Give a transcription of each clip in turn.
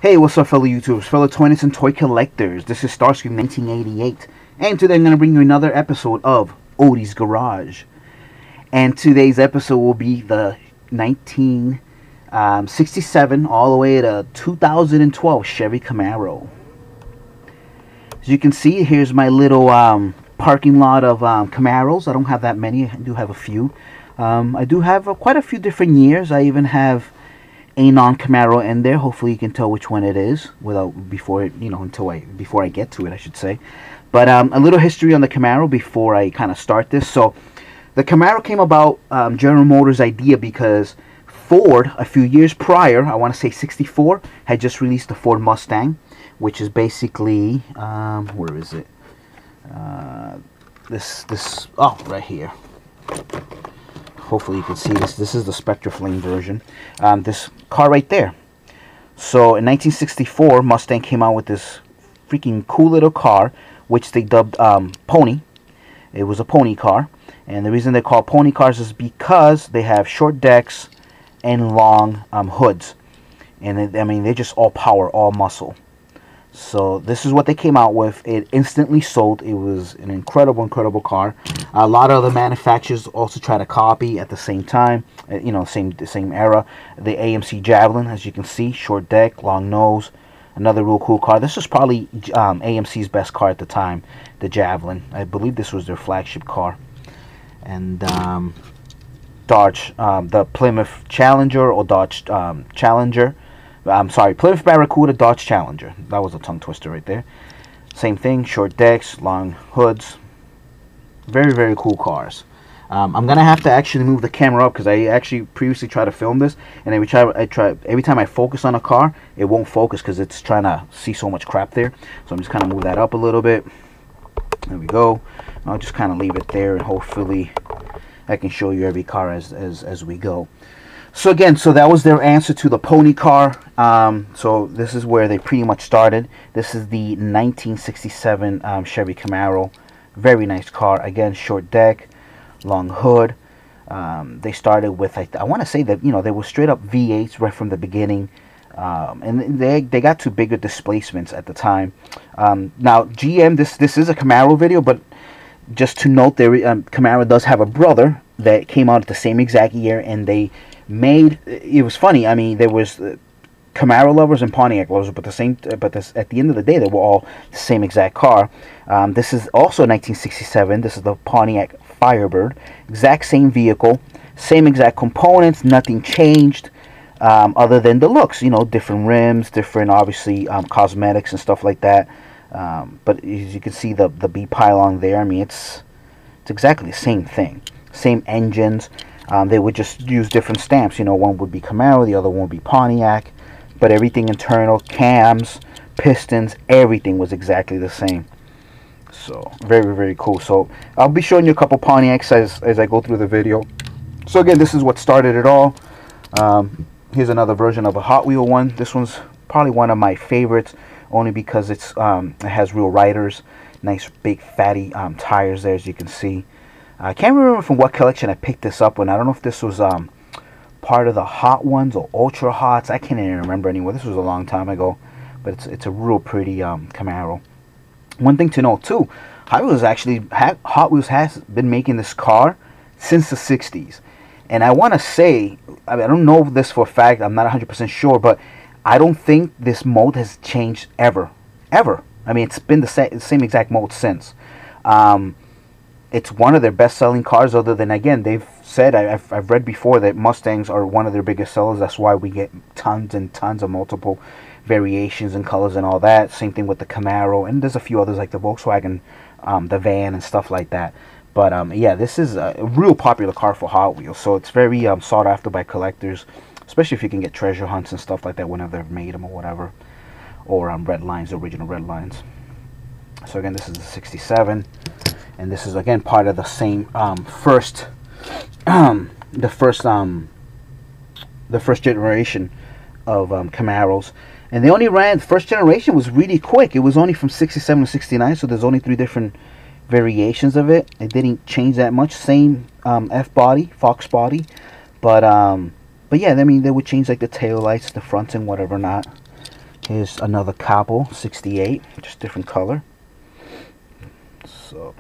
Hey, what's up, fellow YouTubers, fellow toynets and toy collectors? This is Starscream 1988, and today I'm going to bring you another episode of Odie's Garage. And today's episode will be the 1967 all the way to 2012 Chevy Camaro. As you can see, here's my little parking lot of Camaros. I don't have that many. I do have a few. I do have quite a few different years. I even have a non-Camaro in there. Hopefully you can tell which one it is before I get to it, I should say. But a little history on the Camaro before I kind of start this. So the Camaro came about General Motors' idea because Ford, a few years prior, I want to say 64, had just released the Ford Mustang, which is basically where is it? Right here. Hopefully you can see this. This is the Spectre Flame version. This car right there. So in 1964, Mustang came out with this freaking cool little car, which they dubbed Pony. It was a pony car. And the reason they're called pony cars is because they have short decks and long hoods. And they're just all power, all muscle. So this is what they came out with. It instantly sold. It was an incredible car. A lot of the manufacturers also try to copy at the same time. Same era. The AMC Javelin, as you can see, short deck, long nose. Another real cool car. This was probably AMC's best car at the time, the Javelin. I believe this was their flagship car. And Dodge, the Plymouth Challenger or Dodge Challenger. I'm sorry, Plymouth Barracuda, Dodge Challenger. That was a tongue twister right there. Same thing, short decks, long hoods. Very, very cool cars. I'm going to have to actually move the camera up because I actually previously tried to film this. And every time I focus on a car, it won't focus because it's trying to see so much crap there. So I'm just kind of move that up a little bit. There we go. I'll just kind of leave it there and hopefully I can show you every car as we go. So again, that was their answer to the pony car. So this is where they pretty much started. This is the 1967 Chevy Camaro. Very nice car. Again, short deck, long hood. They started with, I want to say that, they were straight up V8s right from the beginning. And they got to bigger displacements at the time. Now, GM, this is a Camaro video, but just to note, Camaro does have a brother that came out at the same exact year, and they made, it was funny, there was Camaro lovers and Pontiac lovers, but at the end of the day, they were all the same exact car. This is also 1967. This is the Pontiac Firebird. Exact same vehicle, same exact components, nothing changed other than the looks, different rims, different, obviously, cosmetics and stuff like that. But as you can see, the B pylon there, it's exactly the same thing. Same engines. They would just use different stamps. One would be Camaro, the other one would be Pontiac. But everything internal, cams, pistons, everything was exactly the same. So, very, very cool. So, I'll be showing you a couple Pontiacs as I go through the video. So, again, this is what started it all. Here's another version of a Hot Wheel one. This one's probably one of my favorites, only because it has real riders. Nice, big, fatty tires there, as you can see. I can't remember from what collection I picked this up on. I don't know if this was part of the Hot Ones or Ultra Hots. I can't even remember anymore. This was a long time ago, but it's a real pretty Camaro. One thing to note too, Hot Wheels has been making this car since the 60s, and I want to say, I don't know this for a fact. I'm not 100% sure, but I don't think this mold has changed ever. It's been the same exact mold since. It's one of their best-selling cars, other than, again, they've said, I've read before that Mustangs are one of their biggest sellers. That's why we get tons and tons of multiple variations and colors and all that. Same thing with the Camaro, and there's a few others like the Volkswagen, the van and stuff like that. But, yeah, this is a real popular car for Hot Wheels, so it's very sought after by collectors, especially if you can get treasure hunts and stuff like that whenever they've made them or whatever, or red lines, original red lines. So, again, this is the 67. And this is again part of the same first generation of Camaros. And they only ran, first generation was really quick. It was only from 67 to 69, so there's only 3 different variations of it. It didn't change that much. Same F body, Fox body, but yeah, they would change like the tail lights, the fronts, and whatever not. Here's another Cabo 68, just different color. So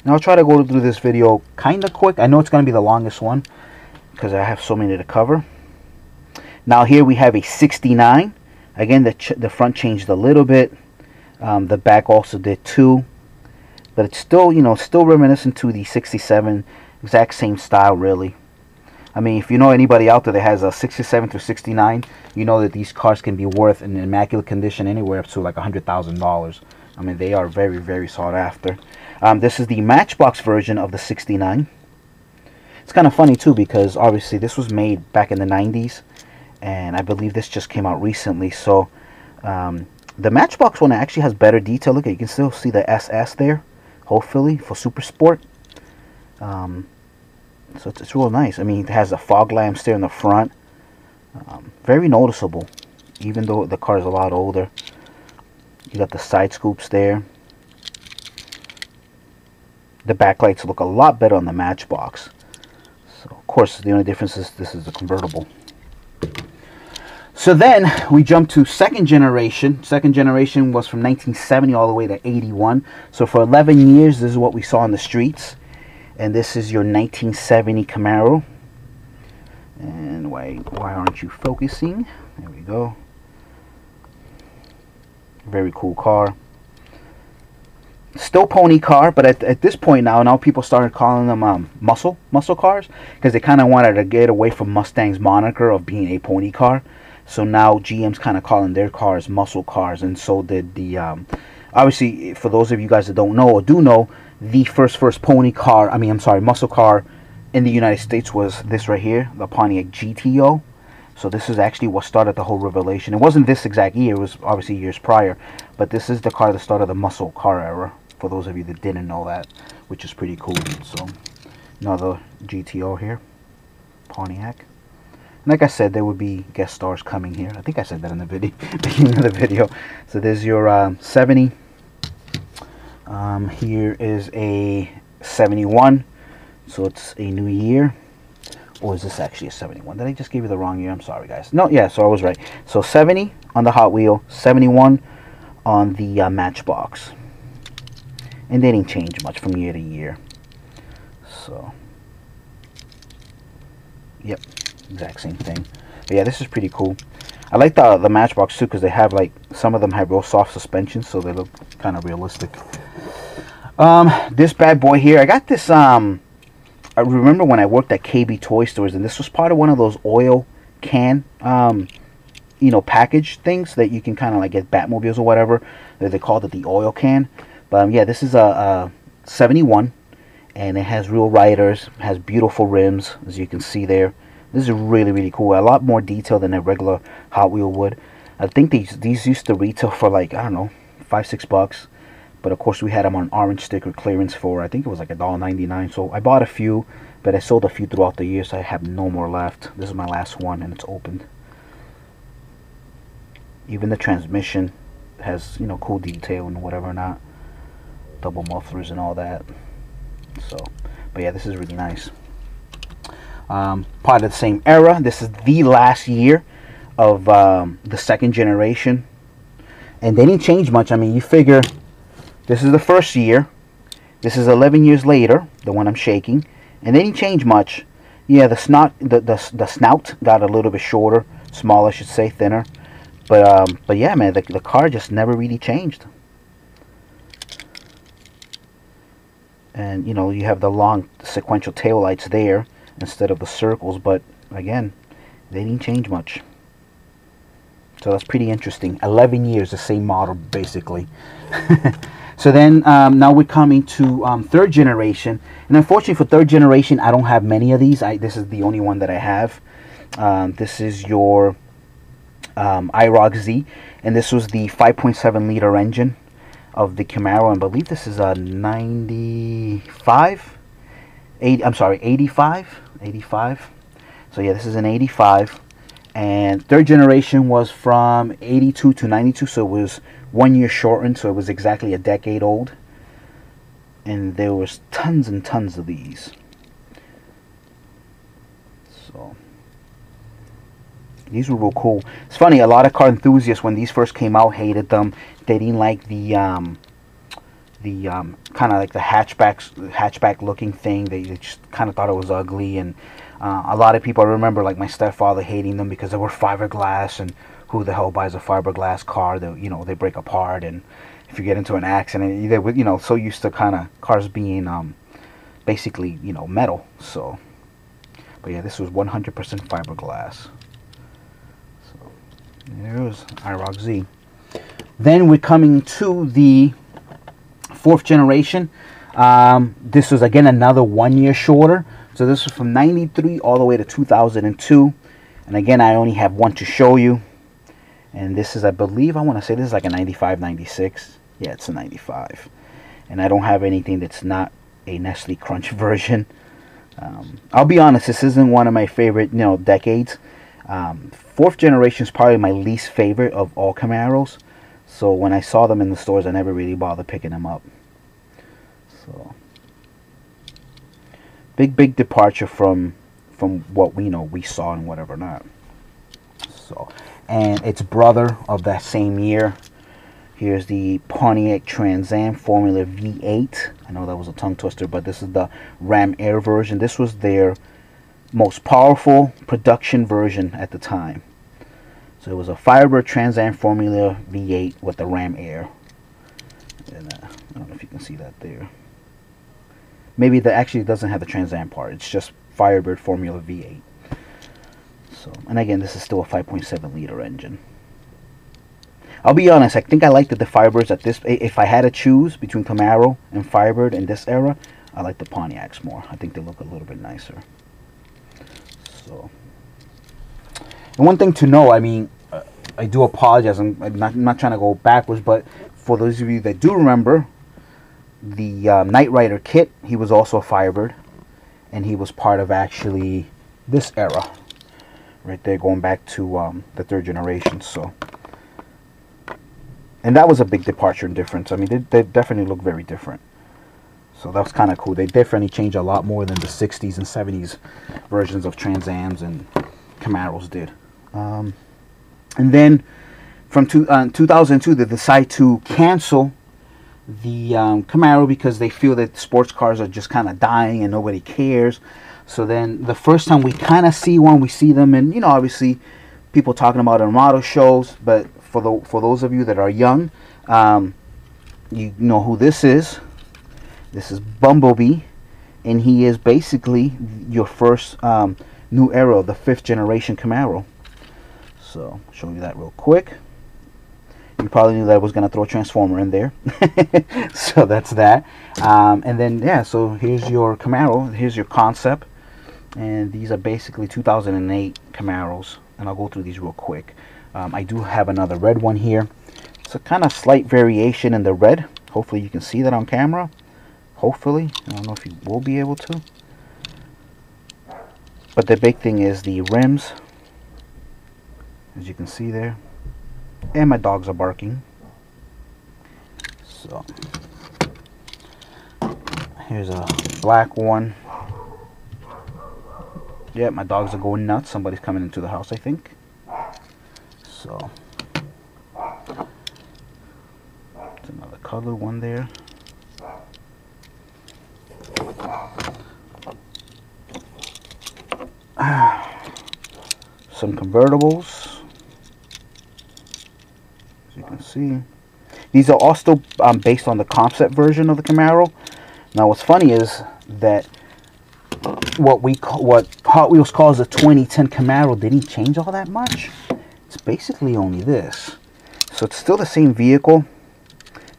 now I'll try to go through this video kind of quick. I know it's going to be the longest one because I have so many to cover. Now here we have a 69. Again, the front changed a little bit. The back also did too. But it's still, you know, still reminiscent to the 67. Exact same style, really. I mean, if you know anybody out there that has a 67 through 69, you know that these cars can be worth in immaculate condition anywhere up to like $100,000. I mean, they are very, very sought after. This is the Matchbox version of the 69. It's kind of funny too because obviously this was made back in the 90s. And I believe this just came out recently. So the Matchbox one actually has better detail. Look, you can still see the SS there, hopefully, for Super Sport. So it's real nice. I mean, it has the fog lamps there in the front. Very noticeable, even though the car is a lot older. You got the side scoops there. The backlights look a lot better on the Matchbox. So, of course, the only difference is this is a convertible. So then we jump to second generation. Second generation was from 1970 all the way to 81. So for 11 years, this is what we saw on the streets. And this is your 1970 Camaro. And why aren't you focusing? There we go. Very cool car. Still pony car, but at this point now people started calling them muscle cars because they kind of wanted to get away from Mustang's moniker of being a pony car. So now GM's kind of calling their cars muscle cars, and so did the obviously, for those of you guys that don't know or do know, the first pony car, muscle car in the United States was this right here, the Pontiac GTO. So this is actually what started the whole revelation. It wasn't this exact year, it was obviously years prior, but this is the car that started the muscle car era, for those of you that didn't know that, which is pretty cool. So another GTO here, Pontiac. Like I said, there would be guest stars coming here. I think I said that in the video, beginning of the video. So there's your 70. Here is a 71. So it's a new year. Or is this actually a 71? Did I just give you the wrong year? I'm sorry, guys. No, yeah, so I was right. So 70 on the Hot Wheel, 71 on the Matchbox. And they didn't change much from year to year. So, yep. Exact same thing. But yeah, this is pretty cool. I like the Matchbox too because they have like, some of them have real soft suspension, so they look kind of realistic. This bad boy here, I got this I remember when I worked at KB Toy Stores, and this was part of one of those oil can you know, package things that you can kind of like get Batmobiles or whatever. They called it the oil can. But yeah, this is a 71, and it has real riders, has beautiful rims, as you can see there. This is really, really cool. A lot more detail than a regular Hot Wheel would. I think these used to retail for like, I don't know, $5-6. But of course we had them on orange sticker clearance for, I think it was like $1.99. So I bought a few, but I sold a few throughout the year, so I have no more left. This is my last one, and it's opened. Even the transmission has, you know, cool detail and whatever not. Double mufflers and all that. So, but yeah, this is really nice. Part of the same era. This is the last year of the second generation, and they didn't change much. I mean, you figure this is the first year, this is 11 years later, the one I'm shaking, and they didn't change much. Yeah, the snout got a little bit shorter, smaller, I should say, thinner, but yeah, man, the car just never really changed. And you know, you have the long sequential taillights there instead of the circles, but again, they didn't change much. So that's pretty interesting. 11 years, the same model basically. So then now we're coming to third generation, and unfortunately for third generation I don't have many of these. This is the only one that I have. This is your IROC Z, and this was the 5.7 liter engine of the Camaro. I believe this is a 85. So yeah, this is an 85, and third generation was from 82 to 92, so it was 1 year shortened, so it was exactly a decade old, and there was tons and tons of these. So These were real cool. It's funny, a lot of car enthusiasts when these first came out hated them. They didn't like the kind of like the hatchback looking thing. They just kind of thought it was ugly, and a lot of people, I remember like my stepfather hating them because they were fiberglass, and who the hell buys a fiberglass car? That, you know, they break apart, and if you get into an accident, they would, you know, so used to kind of cars being basically, you know, metal. So, but yeah, this was 100% fiberglass. So there's IROC Z. Then we're coming to the 4th generation. This was again another 1 year shorter. So this was from 93 all the way to 2002. And again, I only have one to show you. And this is, I believe, I want to say this is like a 95, 96. Yeah, it's a 95. And I don't have anything that's not a Nestle Crunch version. I'll be honest, this isn't one of my favorite, you know, decades. 4th generation is probably my least favorite of all Camaros. So when I saw them in the stores, I never really bothered picking them up. So big departure from what we saw and whatever not. So, and its brother of that same year. Here's the Pontiac Trans Am Formula V8. I know that was a tongue twister, but this is the Ram Air version. This was their most powerful production version at the time. So it was a Firebird Trans Am Formula V8 with the Ram Air. And, I don't know if you can see that there. Maybe that actually doesn't have the Trans Am part. It's just Firebird Formula V8. So, and again, this is still a 5.7 liter engine. I'll be honest, I think I liked the Firebirds at this. If I had to choose between Camaro and Firebird in this era, I like the Pontiacs more. I think they look a little bit nicer. So, and one thing to know, I mean, I do apologize. I'm not trying to go backwards, but for those of you that do remember, the Knight Rider kit, he was also a Firebird, and he was part of actually this era, right there, going back to the 3rd generation. So, and that was a big departure and difference. I mean, they definitely look very different. So that was kind of cool. They definitely changed a lot more than the 60s and 70s versions of Trans Ams and Camaros did. And then from 2002, they decide to cancel the Camaro because they feel that sports cars are just kind of dying and nobody cares. So then the first time we kind of see one, we see them in, you know, obviously people talking about it in model shows, but for those of you that are young, you know who this is. This is Bumblebee, and he is basically your first new era of the 5th generation Camaro. So, show you that real quick. You probably knew that I was going to throw a Transformer in there. So that's that. And then, yeah, so here's your Camaro. Here's your concept. And these are basically 2008 Camaros. And I'll go through these real quick. I do have another red one here. It's a kind of slight variation in the red. Hopefully you can see that on camera. Hopefully. I don't know if you will be able to. But the big thing is the rims. As you can see there. And my dogs are barking. So here's a black one. Yeah, my dogs are going nuts. Somebody's coming into the house, I think. So it's another color one there. Some convertibles. As you can see, these are all still based on the concept version of the Camaro. Now, what's funny is that what Hot Wheels calls the 2010 Camaro didn't change all that much. It's basically only this. So it's still the same vehicle.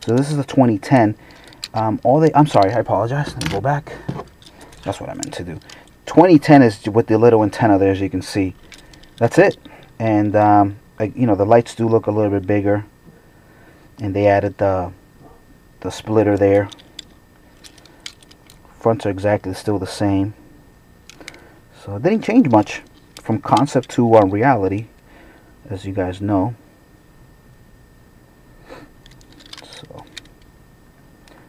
So this is the 2010. I'm sorry, I apologize. Let me go back. That's what I meant to do. 2010 is with the little antenna there, as you can see. That's it. And you know, the lights do look a little bit bigger. And they added the splitter there. Fronts are exactly still the same. So it didn't change much from concept to reality, as you guys know.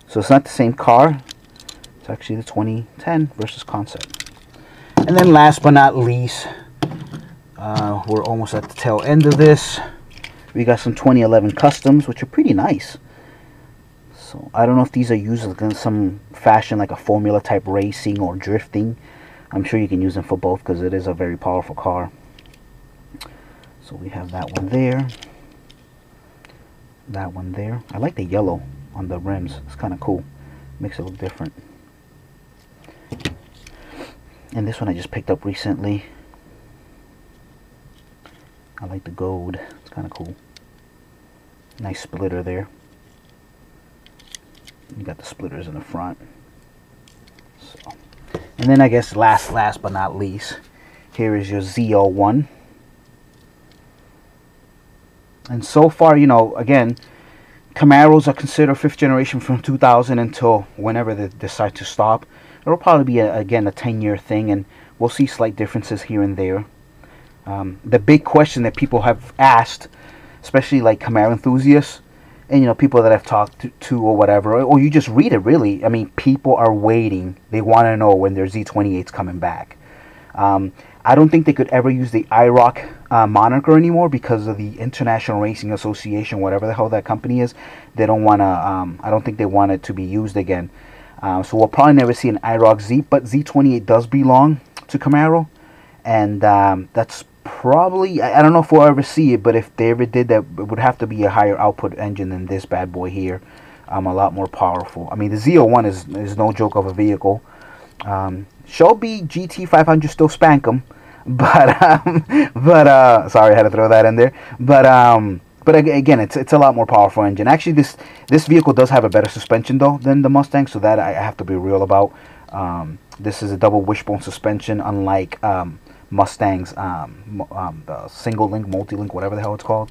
So it's not the same car. It's actually the 2010 versus concept. And then last but not least, We're almost at the tail end of this. We got some 2011 customs, which are pretty nice. So I don't know if these are used in some fashion, like a formula type racing or drifting. I'm sure you can use them for both because it is a very powerful car. So we have that one there. That one there. I like the yellow on the rims. It's kind of cool. Makes it look different. And this one I just picked up recently. I like the gold. It's kind of cool. Nice splitter there. You got the splitters in the front. So, and then I guess last but not least, here is your Z01. And so far, you know, again, Camaros are considered 5th generation from 2000 until whenever they decide to stop. It'll probably be, again, a 10-year thing, and we'll see slight differences here and there. The big question that people have asked, especially like Camaro enthusiasts, and, you know, people that I've talked to or whatever, or you just read it, really. I mean, people are waiting. They want to know when their Z28's coming back. I don't think they could ever use the IROC moniker anymore because of the International Racing Association, whatever the hell that company is. They don't want to, I don't think they want it to be used again. So we'll probably never see an IROC Z, but Z28 does belong to Camaro. And that's probably, I don't know if we'll ever see it, but if they ever did that, it would have to be a higher output engine than this bad boy here. A lot more powerful. I mean, the Z01 is no joke of a vehicle. Shelby GT500 still spank them, but sorry, I had to throw that in there. But again, it's a lot more powerful engine. Actually, this vehicle does have a better suspension though than the Mustang, so that I have to be real about. This is a double wishbone suspension, unlike Mustang's the single link, multi-link, whatever the hell it's called.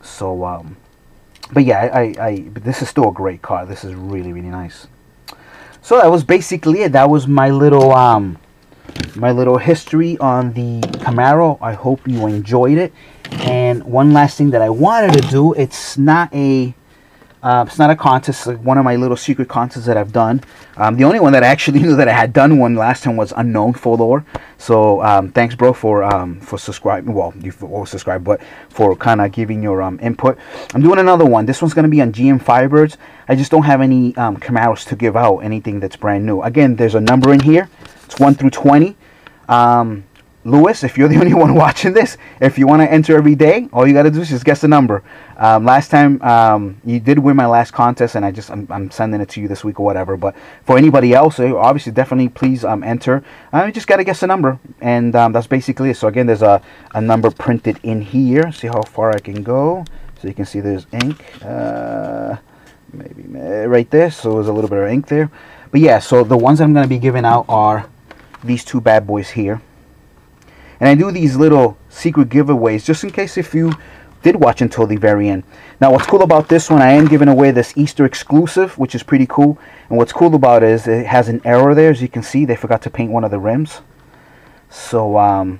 So, but yeah, but this is still a great car. This is really, really nice. So that was basically it. That was my little history on the Camaro. I hope you enjoyed it. And one last thing that I wanted to do, it's not a contest. It's like one of my little secret contests that I've done. The only one that I actually knew that I had done one last time was Unknown Folor. So thanks, bro, for subscribing. Well, you've always subscribed, but for kind of giving your input. I'm doing another one. This one's going to be on GM Firebirds. I just don't have any Camaros to give out, anything that's brand new. Again, there's a number in here. It's 1 through 20. Lewis, if you're the only one watching this, if you want to enter every day, all you got to do is just guess the number. Last time, you did win my last contest, and I'm sending it to you this week or whatever. But for anybody else, obviously, definitely please enter. You just got to guess the number, and that's basically it. So again, there's a number printed in here. See how far I can go. So you can see there's ink, maybe right there. So there's a little bit of ink there. But yeah, so the ones I'm going to be giving out are these two bad boys here. And I do these little secret giveaways just in case if you did watch until the very end. Now, what's cool about this one, I am giving away this Easter exclusive, which is pretty cool. And what's cool about it is it has an error there. As you can see, they forgot to paint one of the rims. So,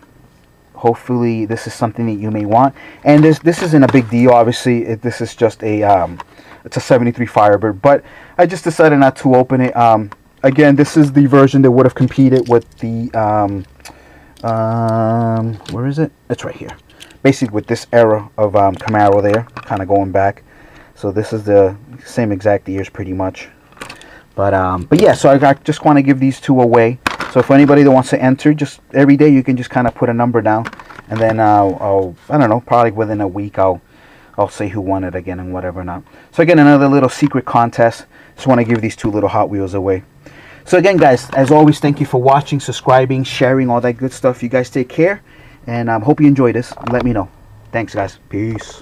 hopefully this is something that you may want. And this isn't a big deal, obviously. This is just a, it's a 73 Firebird. But I just decided not to open it. Again, this is the version that would have competed with the... where is it? It's right here. Basically with this era of Camaro there, kind of going back. So this is the same exact years pretty much. But yeah, so I just want to give these two away. So for anybody that wants to enter, just every day you can just kind of put a number down, and then I don't know, probably within a week I'll say who won it again and whatever not. So again, another little secret contest. Just want to give these two little Hot Wheels away. So again, guys, as always, thank you for watching, subscribing, sharing, all that good stuff. You guys take care, and I hope you enjoy this. Let me know. Thanks, guys. Peace.